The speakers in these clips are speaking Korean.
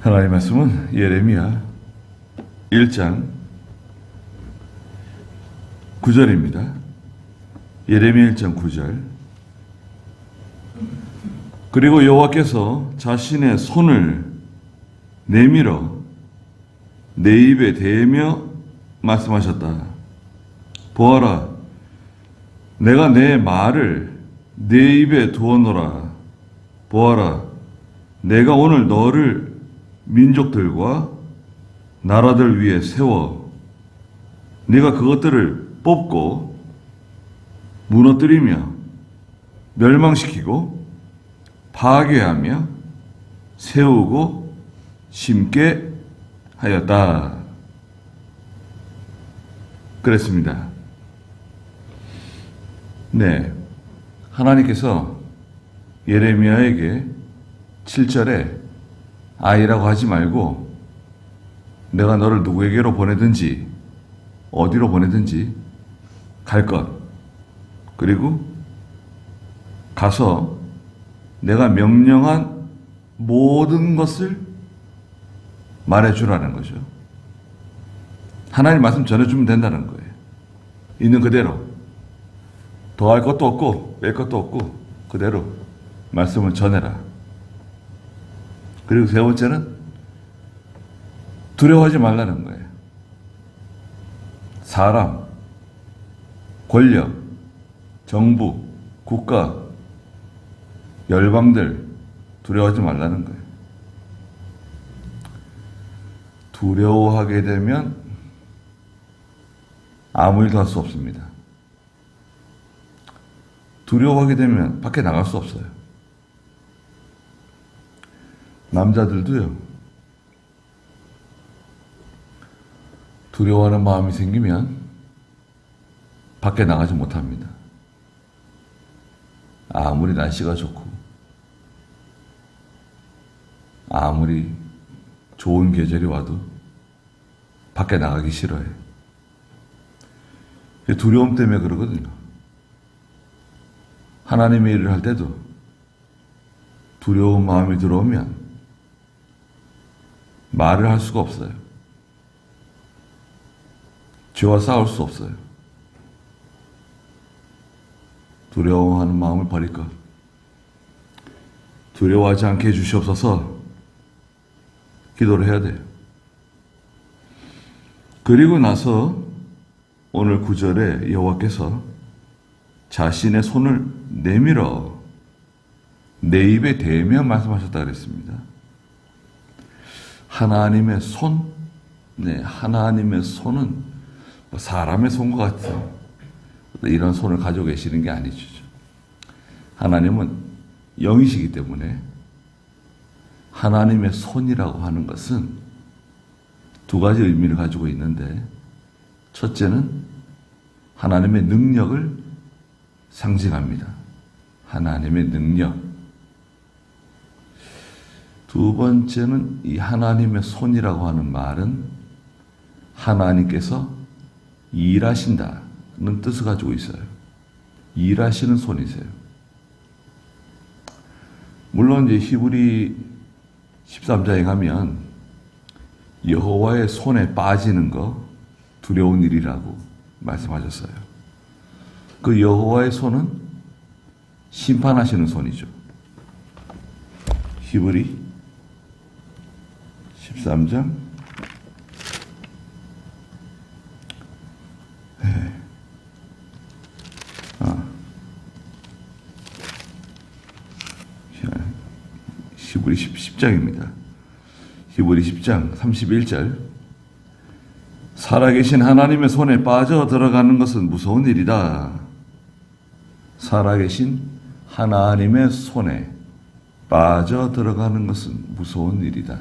하나님의 말씀은 예레미야 1장 9절입니다. 예레미야 1장 9절. 그리고 여호와께서 자신의 손을 내밀어 내 입에 대며 말씀하셨다. 보아라, 내가 내 말을 내 입에 두어놓으라. 보아라, 내가 오늘 너를 민족들과 나라들 위에 세워 네가 그것들을 뽑고 무너뜨리며 멸망시키고 파괴하며 세우고 심게 하였다. 그랬습니다. 네, 하나님께서 예레미야에게 7절에 아이라고 하지 말고 내가 너를 누구에게로 보내든지 어디로 보내든지 갈 것, 그리고 가서 내가 명령한 모든 것을 말해주라는 거죠. 하나님 말씀 전해주면 된다는 거예요. 있는 그대로. 더할 것도 없고 뺄 것도 없고 그대로 말씀을 전해라. 그리고 세 번째는 두려워하지 말라는 거예요. 사람, 권력, 정부, 국가, 열방들 두려워하지 말라는 거예요. 두려워하게 되면 아무 일도 할 수 없습니다. 두려워하게 되면 밖에 나갈 수 없어요. 남자들도요, 두려워하는 마음이 생기면 밖에 나가지 못합니다. 아무리 날씨가 좋고 아무리 좋은 계절이 와도 밖에 나가기 싫어해요. 두려움 때문에 그러거든요. 하나님의 일을 할 때도 두려운 마음이 들어오면 말을 할 수가 없어요. 죄와 싸울 수 없어요. 두려워하는 마음을 버릴 것. 두려워하지 않게 해주시옵소서 기도를 해야 돼요. 그리고 나서 오늘 9절에 여호와께서 자신의 손을 내밀어 내 입에 대며 말씀하셨다 그랬습니다. 하나님의 손, 네, 하나님의 손은 사람의 손과 같은 이런 손을 가지고 계시는 게 아니죠. 하나님은 영이시기 때문에 하나님의 손이라고 하는 것은 두 가지 의미를 가지고 있는데, 첫째는 하나님의 능력을 상징합니다. 하나님의 능력. 두 번째는 이 하나님의 손이라고 하는 말은 하나님께서 일하신다는 뜻을 가지고 있어요. 일하시는 손이세요. 물론 이제 히브리 13장에 가면 여호와의 손에 빠지는 거 두려운 일이라고 말씀하셨어요. 그 여호와의 손은 심판하시는 손이죠. 히브리 13장 10장입니다. 히브리 10장 31절. 살아계신 하나님의 손에 빠져 들어가는 것은 무서운 일이다. 살아계신 하나님의 손에 빠져 들어가는 것은 무서운 일이다.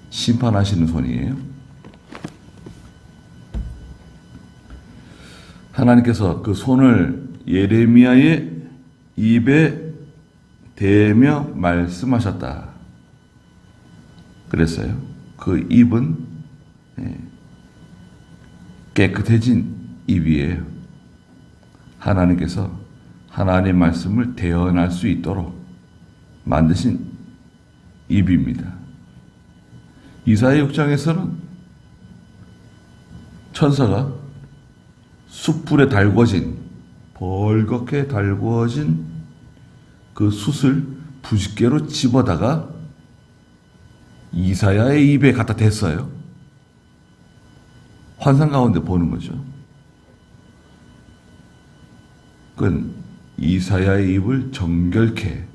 심판하시는 손이에요. 하나님께서 그 손을 예레미야의 입에 대며 말씀하셨다 그랬어요. 그 입은 깨끗해진 입이에요. 하나님께서 하나님의 말씀을 대언할 수 있도록 만드신 입입니다. 이사야 6장에서는 천사가 숯불에 달궈진, 벌겋게 달궈진 그 숯을 부싯개로 집어다가 이사야의 입에 갖다 댔어요. 환상 가운데 보는 거죠. 그건 이사야의 입을 정결케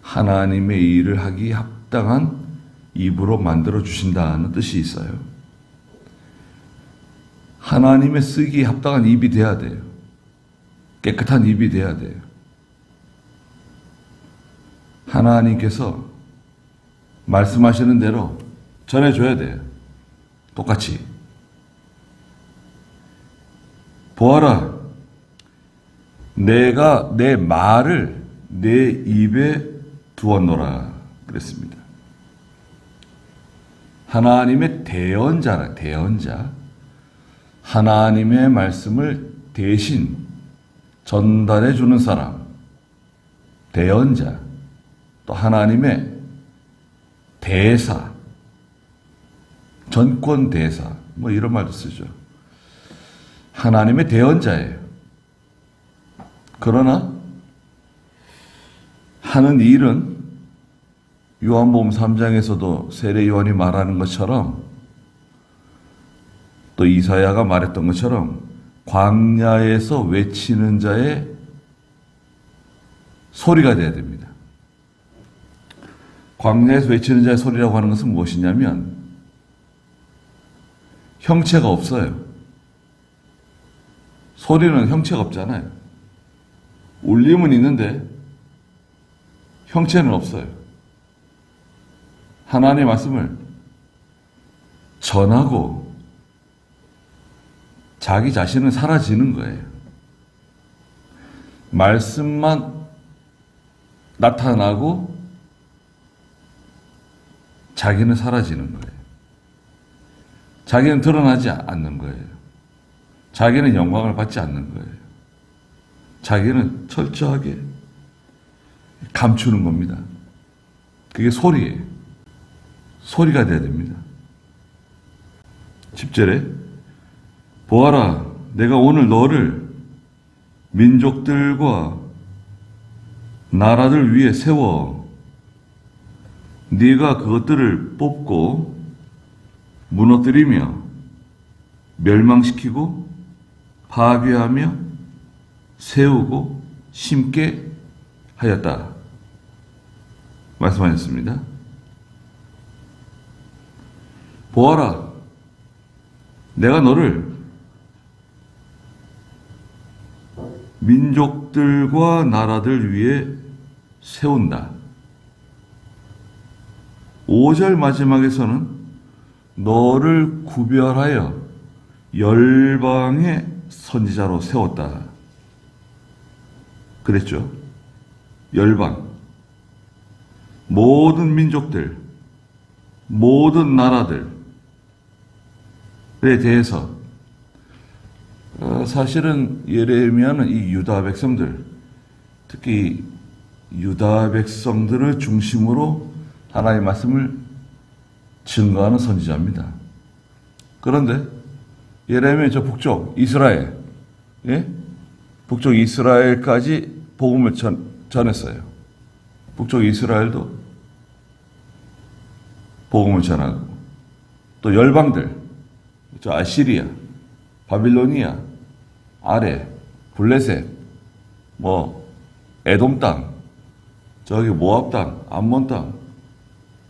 하나님의 일을 하기 합당한 입으로 만들어 주신다는 뜻이 있어요. 하나님의 쓰기에 합당한 입이 돼야 돼요. 깨끗한 입이 돼야 돼요. 하나님께서 말씀하시는 대로 전해줘야 돼요. 똑같이. 보아라, 내가 내 말을 내 입에 두었노라 그랬습니다. 하나님의 대언자라, 대언자. 하나님의 말씀을 대신 전달해 주는 사람, 대언자. 또 하나님의 대사, 전권 대사, 뭐 이런 말도 쓰죠. 하나님의 대언자예요. 그러나 하는 일은 요한복음 3장에서도 세례 요한이 말하는 것처럼 또 이사야가 말했던 것처럼 광야에서 외치는 자의 소리가 돼야 됩니다. 광야에서 외치는 자의 소리라고 하는 것은 무엇이냐면 형체가 없어요. 소리는 형체가 없잖아요. 울림은 있는데 형체는 없어요. 하나님의 말씀을 전하고 자기 자신은 사라지는 거예요. 말씀만 나타나고 자기는 사라지는 거예요. 자기는 드러나지 않는 거예요. 자기는 영광을 받지 않는 거예요. 자기는 철저하게 감추는 겁니다. 그게 소리예요. 소리가 돼야 됩니다. 10절에 보아라, 내가 오늘 너를 민족들과 나라들 위에 세워 네가 그것들을 뽑고 무너뜨리며 멸망시키고 파괴하며 세우고 심게 하였다 말씀하셨습니다. 보아라, 내가 너를 민족들과 나라들 위에 세운다. 5절 마지막에서는 너를 구별하여 열방의 선지자로 세웠다 그랬죠. 열방, 모든 민족들, 모든 나라들에 대해서 사실은 예레미야는 이 유다 백성들, 특히 유다 백성들을 중심으로 하나님의 말씀을 증거하는 선지자입니다. 그런데 예레미야 저 북쪽 이스라엘, 북쪽 이스라엘까지 복음을 전했어요. 북쪽 이스라엘도 복음을 전하고 또 열방들, 저 아시리아, 바빌로니아, 아래, 블레셋, 에돔 땅, 저기 모압 땅, 암몬 땅,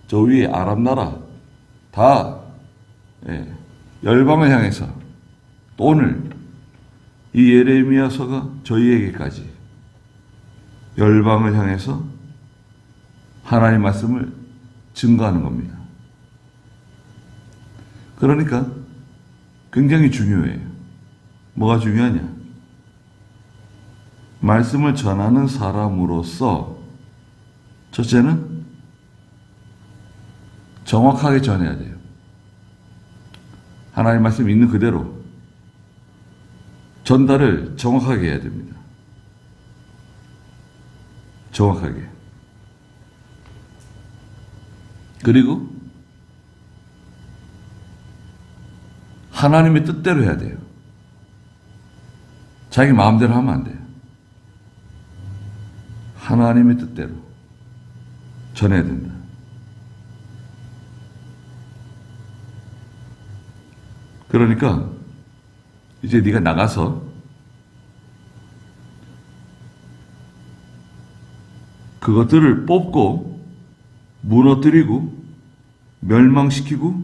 저 위에 아랍 나라 다 열방을 향해서 또 오늘 이 예레미야서가 저희에게까지 열방을 향해서 하나님의 말씀을 증거하는 겁니다. 그러니까 굉장히 중요해요. 뭐가 중요하냐? 말씀을 전하는 사람으로서 첫째는 정확하게 전해야 돼요. 하나님의 말씀 있는 그대로 전달을 정확하게 해야 됩니다. 정확하게. 그리고 하나님의 뜻대로 해야 돼요. 자기 마음대로 하면 안 돼요. 하나님의 뜻대로 전해야 된다. 그러니까 이제 네가 나가서 그것들을 뽑고 무너뜨리고 멸망시키고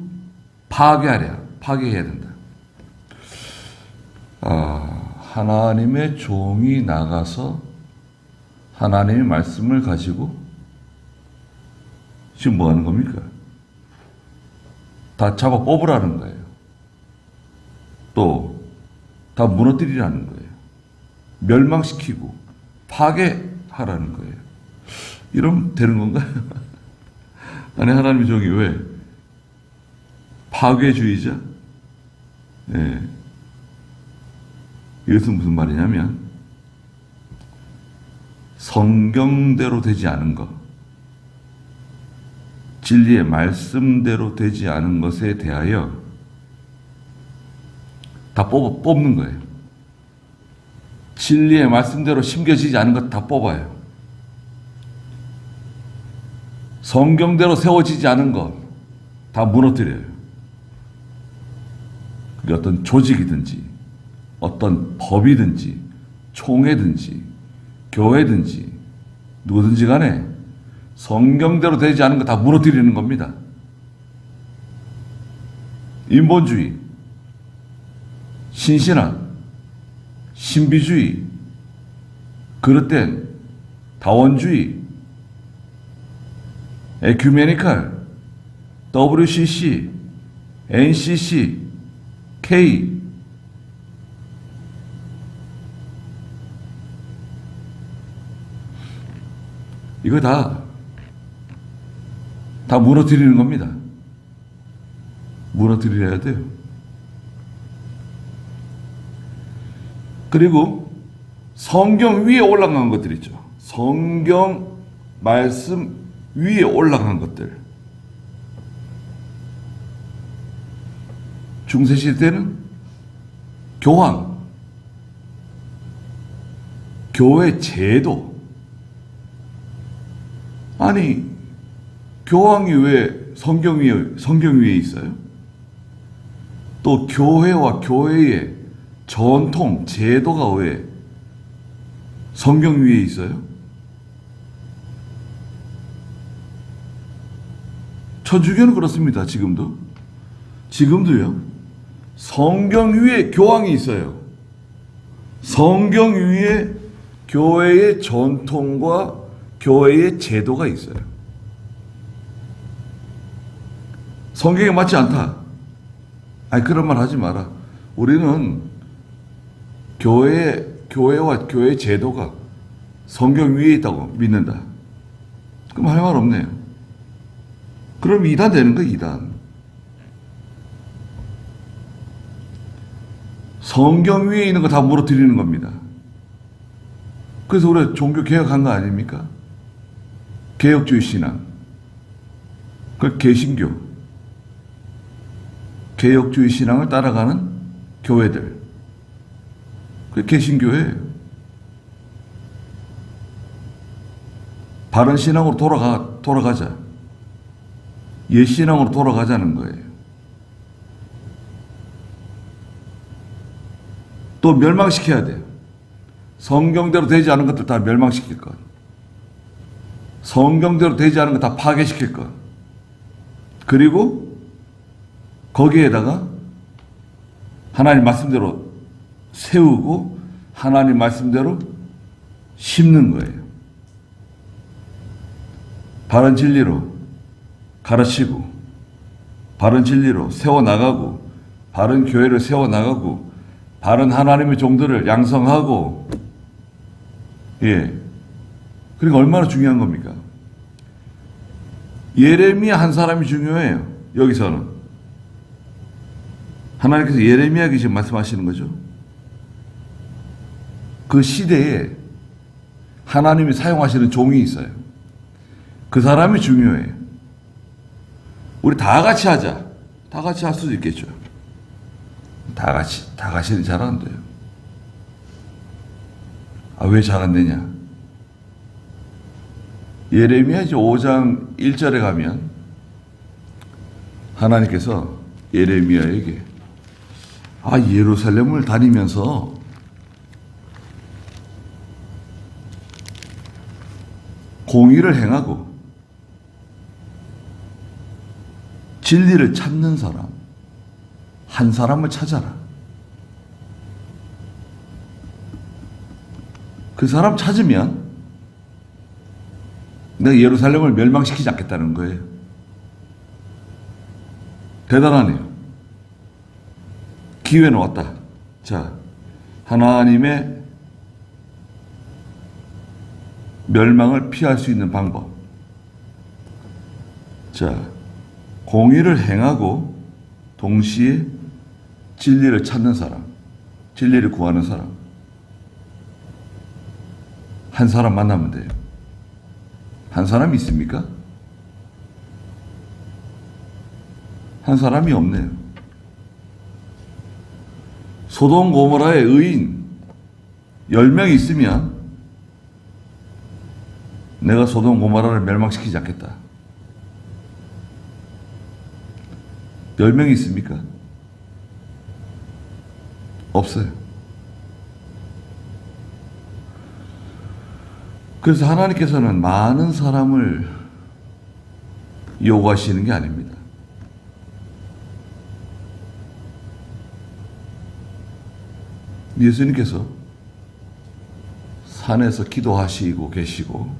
파괴해야 된다. 하나님의 종이 나가서 하나님의 말씀을 가지고 지금 뭐 하는 겁니까? 다 잡아 뽑으라는 거예요. 또 다 무너뜨리라는 거예요. 멸망시키고 파괴하라는 거예요. 이러면 되는 건가요? 아니, 하나님의 종이 왜? 파괴주의자? 네. 이것은 무슨 말이냐면 성경대로 되지 않은 것, 진리의 말씀대로 되지 않은 것에 대하여 다 뽑는 거예요. 진리의 말씀대로 심겨지지 않은 것 다 뽑아요. 성경대로 세워지지 않은 것 다 무너뜨려요. 그게 어떤 조직이든지 어떤 법이든지 총회든지 교회든지 누구든지 간에 성경대로 되지 않은 거 다 무너뜨리는 겁니다. 인본주의, 신신학, 신비주의, 그릇된 다원주의, 에큐메니칼, WCC, NCC, K, 이거 다 무너뜨리는 겁니다. 무너뜨려야 돼요. 그리고 성경 위에 올라간 것들 있죠. 성경 말씀 위에 올라간 것들. 중세시대 때는 교황, 교회 제도. 아니, 교황이 왜 성경 위에 있어요? 또 교회와 교회의 전통, 제도가 왜 성경 위에 있어요? 천주교는 그렇습니다. 지금도요. 성경 위에 교황이 있어요. 성경 위에 교회의 전통과 교회의 제도가 있어요. 성경에 맞지 않다. 아니, 그런 말 하지 마라. 우리는 교회와 교회 제도가 성경 위에 있다고 믿는다. 그럼 할 말 없네요. 그럼 이단 되는 거예요, 이단. 성경 위에 있는 거 다 무너뜨리는 겁니다. 그래서 우리가 종교 개혁한 거 아닙니까? 개혁주의 신앙. 그 개신교. 개혁주의 신앙을 따라가는 교회들. 그게 개신교예요. 바른 신앙으로 돌아가자. 옛 신앙으로 돌아가자는 거예요. 또 멸망시켜야 돼요. 성경대로 되지 않은 것들 다 멸망시킬 것. 성경대로 되지 않은 것 다 파괴시킬 것. 그리고 거기에다가 하나님 말씀대로 세우고 하나님 말씀대로 심는 거예요. 바른 진리로 가르치고 바른 진리로 세워나가고 바른 교회를 세워나가고 바른 하나님의 종들을 양성하고, 예. 그러니까 얼마나 중요한 겁니까? 예레미야 한 사람이 중요해요. 여기서는. 하나님께서 예레미야에게 지금 말씀하시는 거죠. 그 시대에 하나님이 사용하시는 종이 있어요. 그 사람이 중요해요. 우리 다 같이 하자. 다 같이 할 수도 있겠죠. 다 같이 잘 안 돼요. 왜 잘 안 되냐? 예레미야 5장 1절에 가면 하나님께서 예레미야에게 예루살렘을 다니면서 공의를 행하고 진리를 찾는 사람 한 사람을 찾아라. 그 사람 찾으면 내가 예루살렘을 멸망시키지 않겠다는 거예요. 대단하네요. 기회는 왔다. 자, 하나님의 멸망을 피할 수 있는 방법. 자, 공의를 행하고 동시에 진리를 찾는 사람, 진리를 구하는 사람. 한 사람 만나면 돼요. 한 사람이 있습니까? 한 사람이 없네요. 소돔 고모라의 의인 10명이 있으면 내가 소돔 고모라를 멸망시키지 않겠다. 10명이 있습니까? 없어요. 그래서 하나님께서는 많은 사람을 요구하시는 게 아닙니다. 예수님께서 산에서 기도하시고 계시고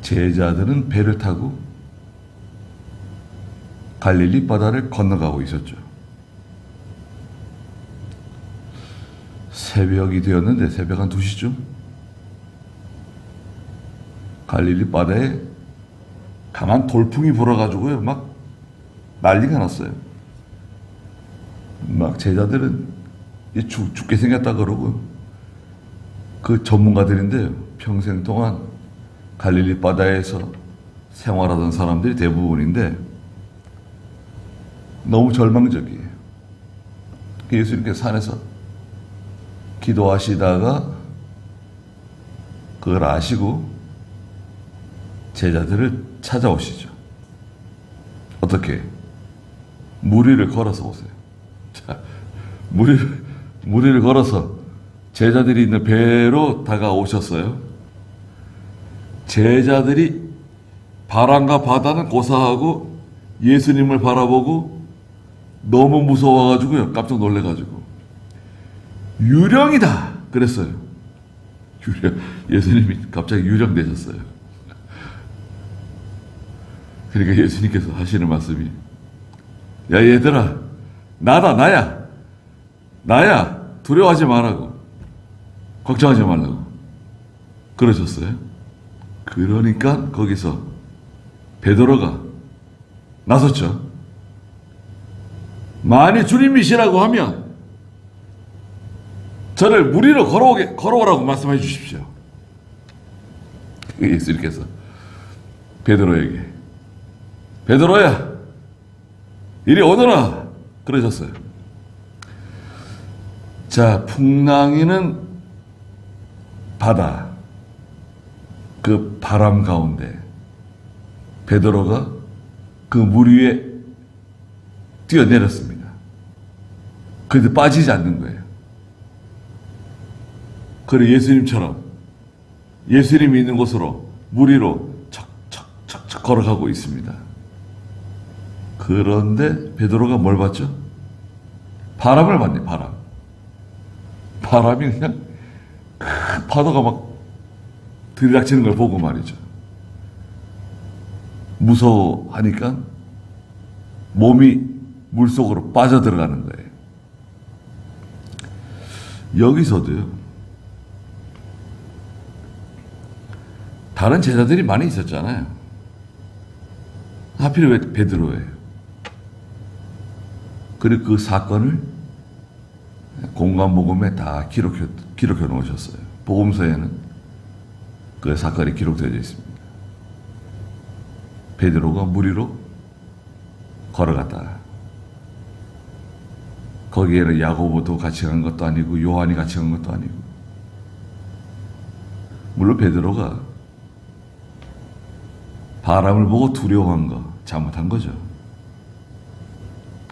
제자들은 배를 타고 갈릴리 바다를 건너가고 있었죠. 새벽이 되었는데 새벽 한 2시쯤 갈릴리 바다에 강한 돌풍이 불어가지고요 막 난리가 났어요. 막 제자들은 죽게 생겼다 그러고 그 전문가들인데요 평생 동안 갈릴리 바다에서 생활하던 사람들이 대부분인데 너무 절망적이에요. 예수님께서 산에서 기도하시다가 그걸 아시고 제자들을 찾아오시죠. 어떻게? 물 위를 걸어서 오세요. 자, 물 위를 걸어서 제자들이 있는 배로 다가오셨어요. 제자들이 바람과 바다는 고사하고 예수님을 바라보고 너무 무서워가지고요. 깜짝 놀래가지고 유령이다 그랬어요. 예수님이 갑자기 유령 되셨어요. 그러니까 예수님께서 하시는 말씀이 야 얘들아 나야 두려워하지 말라고 걱정하지 말라고 그러셨어요. 그러니까 거기서 베드로가 나섰죠. 만일 주님이시라고 하면 저를 물 위로 걸어오라고 말씀해 주십시오. 예수님께서 베드로에게 베드로야 이리 오너라 그러셨어요. 자, 풍랑이는 바다 그 바람 가운데 베드로가 그 물 위에 뛰어내렸습니다. 그런데 빠지지 않는 거예요. 그래 예수님처럼 예수님이 있는 곳으로 물 위로 척척척척 걸어가고 있습니다. 그런데 베드로가 뭘 봤죠? 바람을 봤네. 바람이 그냥 큰 파도가 막 들이닥치는 걸 보고 말이죠. 무서워하니까 몸이 물속으로 빠져들어가는 거예요. 여기서도요. 다른 제자들이 많이 있었잖아요. 하필 왜 베드로예요? 그리고 그 사건을 공관복음에 다 기록해 놓으셨어요. 복음서에는 그 사건이 기록되어 있습니다. 베드로가 물 위로 걸어갔다. 거기에는 야고보도 같이 간 것도 아니고 요한이 같이 간 것도 아니고, 물론 베드로가 바람을 보고 두려워한 거 잘못한 거죠.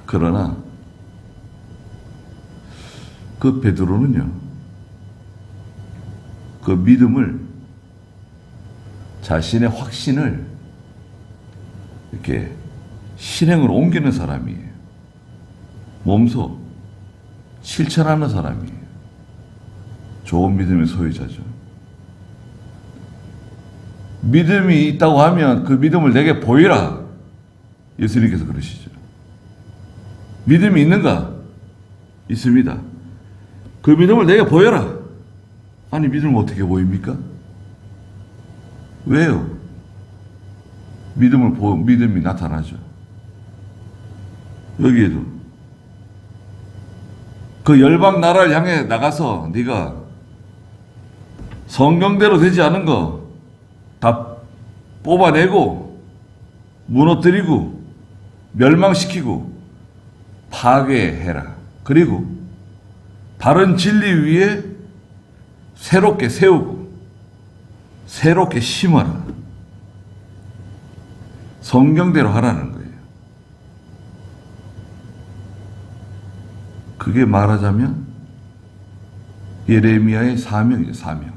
그러나 그 베드로는요, 그 믿음을, 자신의 확신을 이렇게 실행으로 옮기는 사람이에요. 몸소 실천하는 사람이에요. 좋은 믿음의 소유자죠. 믿음이 있다고 하면 그 믿음을 내게 보이라. 예수님께서 그러시죠. 믿음이 있는가? 있습니다. 그 믿음을 내게 보여라. 아니, 믿음을 어떻게 보입니까? 왜요? 믿음이 나타나죠. 여기에도 그 열방 나라를 향해 나가서 네가 성경대로 되지 않은 거 다 뽑아내고 무너뜨리고 멸망시키고 파괴해라. 그리고 바른 진리 위에 새롭게 세우고 새롭게 심어라. 성경대로 하라는 거예요. 그게 말하자면 예레미야의 사명이죠. 사명.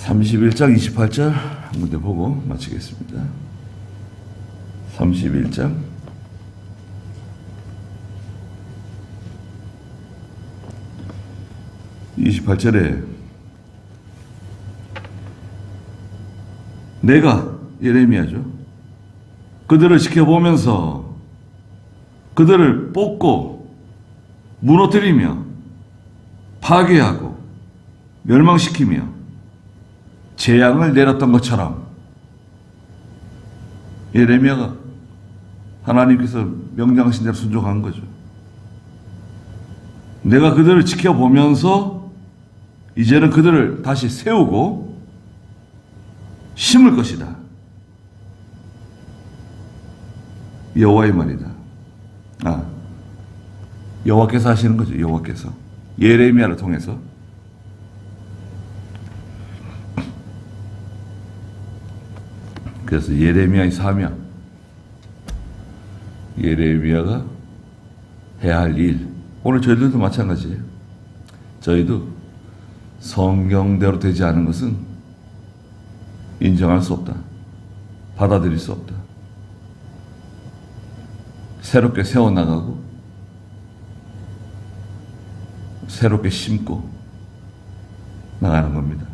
31장 28절 한 군데 보고 마치겠습니다. 31장 28절에 내가, 예레미야죠, 그들을 지켜보면서 그들을 뽑고 무너뜨리며 파괴하고 멸망시키며 재앙을 내렸던 것처럼, 예레미야가 하나님께서 명령하신 대로 순종한 거죠. 내가 그들을 지켜보면서 이제는 그들을 다시 세우고 심을 것이다. 여호와의 말이다. 여호와께서 하시는 거죠. 여호와께서 예레미야를 통해서. 그래서 예레미야의 사명, 예레미야가 해야 할 일, 오늘 저희들도 마찬가지예요. 저희도 성경대로 되지 않은 것은 인정할 수 없다. 받아들일 수 없다. 새롭게 세워나가고 새롭게 심고 나가는 겁니다.